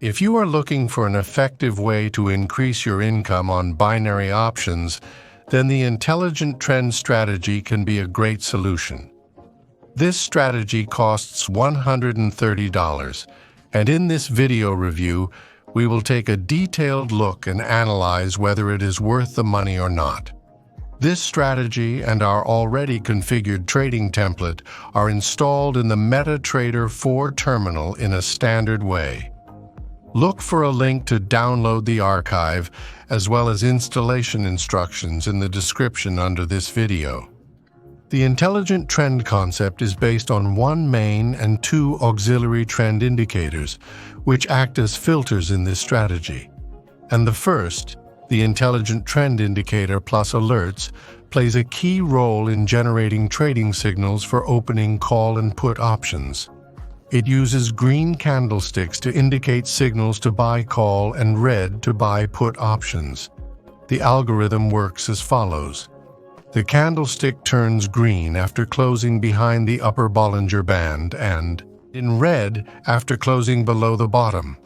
If you are looking for an effective way to increase your income on binary options, then the intelligent trend strategy can be a great solution. This strategy costs $130, and in this video review, we will take a detailed look and analyze whether it is worth the money or not. This strategy and our already configured trading template are installed in the MetaTrader 4 terminal in a standard way. Look for a link to download the archive as well as installation instructions in the description under this video. The intelligent trend concept is based on one main and two auxiliary trend indicators, which act as filters in this strategy. And the first, the intelligent trend indicator plus alerts, plays a key role in generating trading signals for opening call and put options. It uses green candlesticks to indicate signals to buy call and red to buy put options. The algorithm works as follows. The candlestick turns green after closing behind the upper Bollinger Band and in red after closing below the bottom.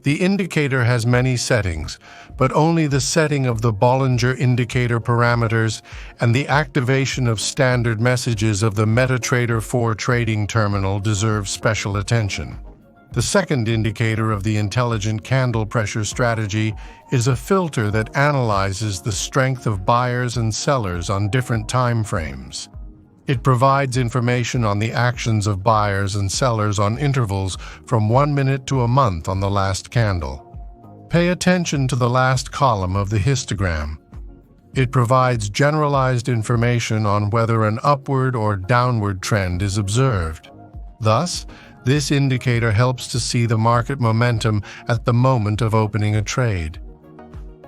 The indicator has many settings, but only the setting of the Bollinger indicator parameters and the activation of standard messages of the MetaTrader 4 trading terminal deserve special attention. The second indicator of the intelligent candle pressure strategy is a filter that analyzes the strength of buyers and sellers on different time frames. It provides information on the actions of buyers and sellers on intervals from 1 minute to a month on the last candle. Pay attention to the last column of the histogram. It provides generalized information on whether an upward or downward trend is observed. Thus, this indicator helps to see the market momentum at the moment of opening a trade.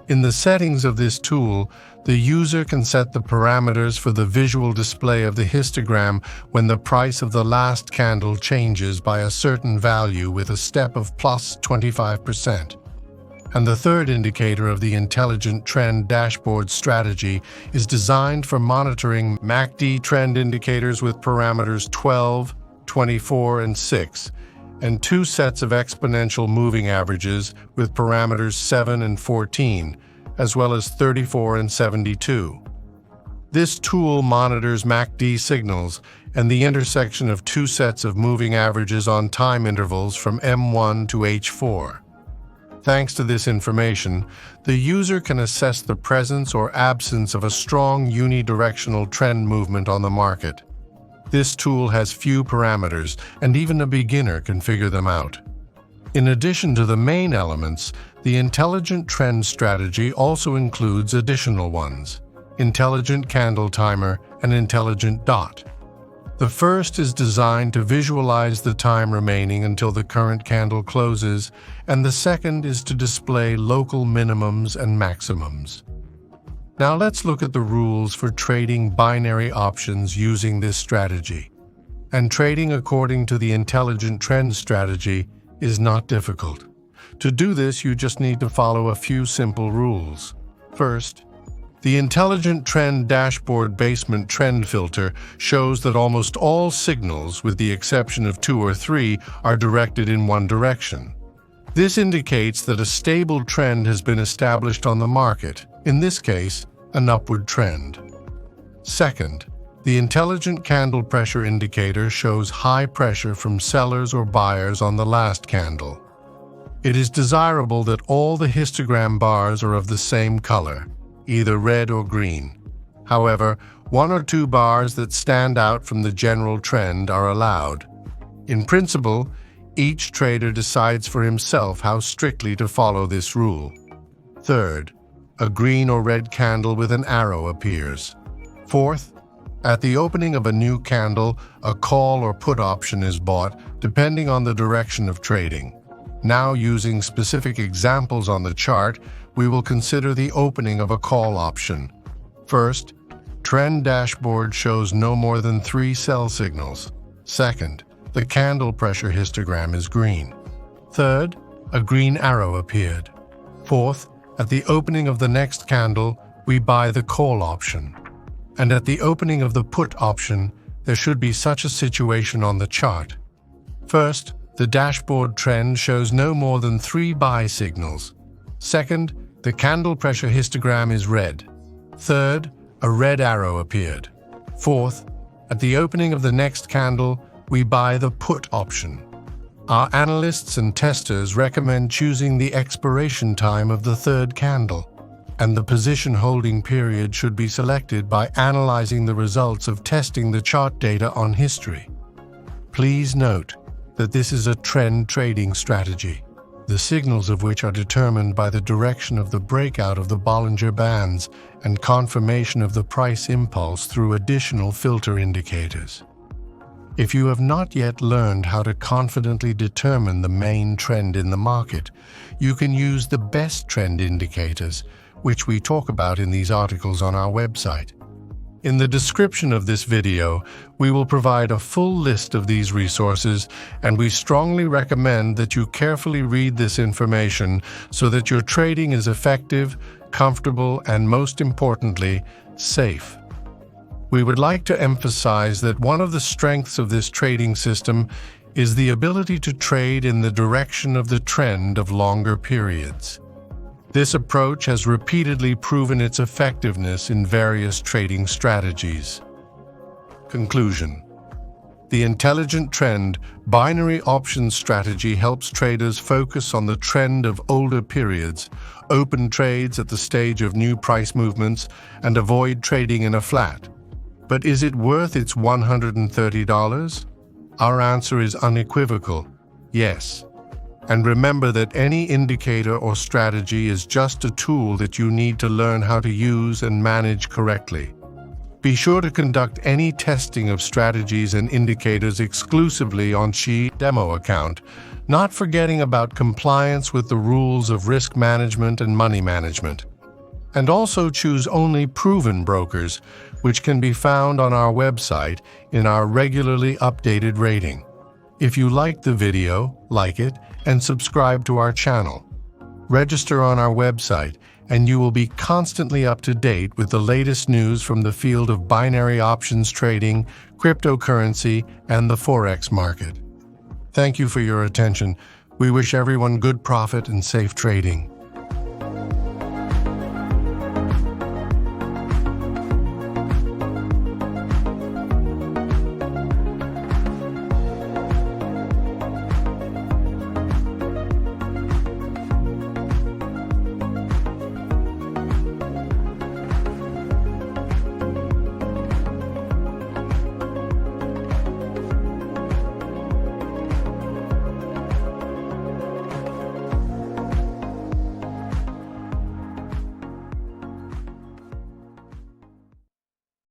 In the settings of this tool, the user can set the parameters for the visual display of the histogram when the price of the last candle changes by a certain value with a step of plus 25%. And the third indicator of the intelligent trend dashboard strategy is designed for monitoring MACD trend indicators with parameters 12, 24, and 6, and two sets of exponential moving averages with parameters 7 and 14, as well as 34 and 72. This tool monitors MACD signals and the intersection of two sets of moving averages on time intervals from M1 to H4. Thanks to this information, the user can assess the presence or absence of a strong unidirectional trend movement on the market. This tool has few parameters, and even a beginner can figure them out. In addition to the main elements, the intelligent trend strategy also includes additional ones: intelligent candle timer and intelligent dot. The first is designed to visualize the time remaining until the current candle closes, and the second is to display local minimums and maximums. Now let's look at the rules for trading binary options using this strategy. And trading according to the intelligent trend strategy is not difficult. To do this, you just need to follow a few simple rules. First, the intelligent trend dashboard basement trend filter shows that almost all signals, with the exception of 2 or 3, are directed in one direction. This indicates that a stable trend has been established on the market, in this case, an upward trend. Second, the intelligent candle pressure indicator shows high pressure from sellers or buyers on the last candle. It is desirable that all the histogram bars are of the same color, either red or green. However, 1 or 2 bars that stand out from the general trend are allowed. In principle, each trader decides for himself how strictly to follow this rule. Third, a green or red candle with an arrow appears. Fourth, at the opening of a new candle, a call or put option is bought, depending on the direction of trading. Now, using specific examples on the chart, we will consider the opening of a call option. First, trend dashboard shows no more than 3 sell signals. Second, the candle pressure histogram is green. Third, a green arrow appeared. Fourth, at the opening of the next candle, we buy the call option. And at the opening of the put option, there should be such a situation on the chart. First, the dashboard trend shows no more than 3 buy signals. Second, the candle pressure histogram is red. Third, a red arrow appeared. Fourth, at the opening of the next candle, we buy the put option. Our analysts and testers recommend choosing the expiration time of the third candle, and the position holding period should be selected by analyzing the results of testing the chart data on history. Please note that this is a trend trading strategy, the signals of which are determined by the direction of the breakout of the Bollinger Bands and confirmation of the price impulse through additional filter indicators. If you have not yet learned how to confidently determine the main trend in the market, you can use the best trend indicators, which we talk about in these articles on our website. In the description of this video, we will provide a full list of these resources, and we strongly recommend that you carefully read this information so that your trading is effective, comfortable, and most importantly, safe. We would like to emphasize that one of the strengths of this trading system is the ability to trade in the direction of the trend of longer periods. This approach has repeatedly proven its effectiveness in various trading strategies. Conclusion: the intelligent trend binary options strategy helps traders focus on the trend of older periods, open trades at the stage of new price movements, and avoid trading in a flat. But is it worth its $130? Our answer is unequivocal: yes. And remember that any indicator or strategy is just a tool that you need to learn how to use and manage correctly. Be sure to conduct any testing of strategies and indicators exclusively on Shi demo account, not forgetting about compliance with the rules of risk management and money management. And also choose only proven brokers, which can be found on our website in our regularly updated rating. If you liked the video, like it, and subscribe to our channel. Register on our website, and you will be constantly up to date with the latest news from the field of binary options trading, cryptocurrency, and the Forex market. Thank you for your attention. We wish everyone good profit and safe trading.